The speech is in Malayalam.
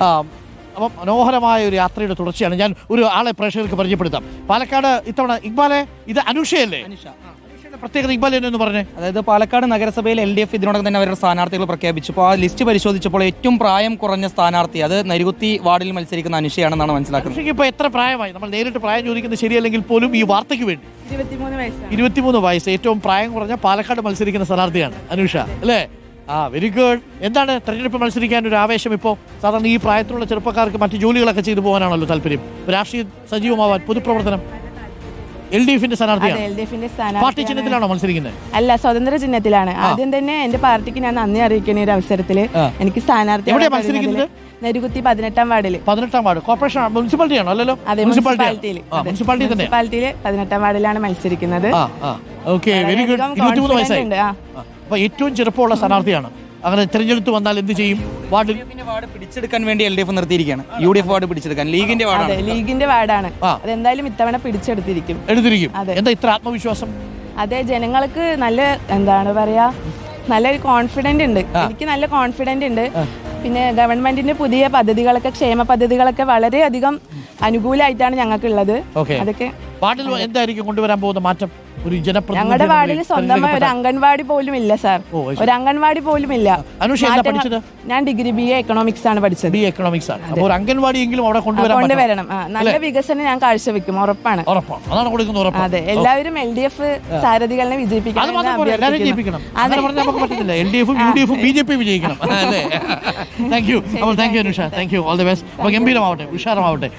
അപ്പം മനോഹരമായ ഒരു യാത്രയുടെ തുടർച്ചയാണ്. ഞാൻ ഒരു ആളെ പ്രേക്ഷകർക്ക് പരിചയപ്പെടുത്താം. പാലക്കാട് ഇത്തവണ ഇക്ബാലെ, ഇത് അനുഷയല്ലേ? അനുഷയുടെ പ്രത്യേകത ഇക്ബാലെ എന്ന് പറഞ്ഞേ. അതായത് പാലക്കാട് നഗരസഭയിൽ LDF ഇതിനോടകം തന്നെ അവരുടെ സ്ഥാനാർത്ഥികൾ പ്രഖ്യാപിച്ചു. അപ്പോൾ ആ ലിസ്റ്റ് പരിശോധിച്ചപ്പോൾ ഏറ്റവും പ്രായം കുറഞ്ഞ സ്ഥാനാർത്ഥി അത് നരികുത്തി വാർഡിൽ മത്സരിക്കുന്ന അനുഷയാണെന്നാണ് മനസ്സിലാക്കുന്നത്. അനുഷയ്ക്ക് ഇപ്പോൾ എത്ര പ്രായമായി? നമ്മൾ നേരിട്ട് പ്രായം ചോദിക്കുന്നത് ശരിയല്ലെങ്കിൽ പോലും ഈ വാർത്തയ്ക്ക് വേണ്ടി 23 വയസ്സ്, ഏറ്റവും പ്രായം കുറഞ്ഞ പാലക്കാട് മത്സരിക്കുന്ന സ്ഥാനാർത്ഥിയാണ് അനുഷ അല്ലേ? Very good. എന്താണ് തെരഞ്ഞെടുപ്പ് മത്സരിക്കാൻ ഒരു ആവേശം ഇപ്പോൾ? സാധാരണ ഈ പ്രായത്തിലുള്ള ചെറുപ്പക്കാർക്ക് മറ്റു ജോലികളൊക്കെ ചെയ്തു പോകാനാണല്ലോ താല്പര്യം, രാഷ്ട്രീയ സജീവമാവാൻ, പൊതുപ്രവർത്തനം. LDFന്റെ സ്ഥാനാർത്ഥിയാണ്. പാർട്ടി ചിഹ്നത്തിലാണോ മത്സരിക്കുന്നത്? അല്ല, സ്വതന്ത്ര ചിഹ്നത്തിലാണ്. ആദ്യം തന്നെ എന്റെ പാർട്ടിക്ക് ഞാൻ നന്ദി അറിയിക്കുന്ന ഒരു അവസരത്തില് എനിക്ക് സ്ഥാനാർത്ഥി മത്സരിക്കുന്നത് നെരുകുത്തി 18ാം വാർഡിൽ. 18ാം വാർഡ് കോർപ്പറേഷൻ മുനിസിപ്പാലിറ്റി ആണോ? അല്ലല്ലോ, മുനിസിപ്പാലിറ്റിയിൽ 18ാം വാർഡിലാണ് മത്സരിക്കുന്നത്. Very good. 23 വയസ്സായി. അപ്പൊ ഏറ്റവും ചെറുപ്പമുള്ള സ്ഥാനാർത്ഥിയാണ്. അങ്ങനെ തിരഞ്ഞെടുത്ത് വന്നാൽ എന്ത് ചെയ്യും? വാർഡ് പിടിച്ചെടുക്കാൻ വേണ്ടി LDF നിർത്തിയിരിക്കുകയാണ്. UDF വാർഡ് പിടിച്ചെടുക്കാൻ. ലീഗിന്റെ വാർഡാണ്. അതെന്തായാലും ഇത്തവണ എടുത്തിരിക്കും. എന്താ ഇത്ര ആത്മവിശ്വാസം? അതെ, ജനങ്ങൾക്ക് നല്ല എന്താണ് പറയാ, നല്ലൊരു കോൺഫിഡന്റ് ഉണ്ട്. എനിക്ക് നല്ല കോൺഫിഡന്റ് ഉണ്ട്. പിന്നെ ഗവൺമെന്റിന്റെ പുതിയ പദ്ധതികളൊക്കെ, ക്ഷേമ പദ്ധതികളൊക്കെ വളരെയധികം അനുകൂലമായിട്ടാണ് ഞങ്ങൾക്കുള്ളത്. അതൊക്കെ വാർഡിൽ എന്തായിരിക്കും കൊണ്ടുവരാൻ പോകുന്ന മാറ്റം? ഒരു ഞങ്ങളുടെ വാർഡിൽ സ്വന്തമായി ഒരു അംഗൻവാടി പോലും ഇല്ല സാർ. ഒരു അംഗൻവാടി പോലും ഇല്ല. ഞാൻ ഡിഗ്രി BA എക്കണോമിക്സ് ആണ് പഠിച്ചത്. ഒരു അംഗൻവാടിയെങ്കിലും അവിടെ കൊണ്ടുവരണം. നല്ല വികസനം ഞാൻ കാഴ്ചവെക്കും, ഉറപ്പാണ്. അതെ, എല്ലാവരും LDF സാരഥികളെ വിജയിപ്പിക്കണം. ഗംഭീരമാവട്ടെ, ഉഷാരമാവട്ടെ.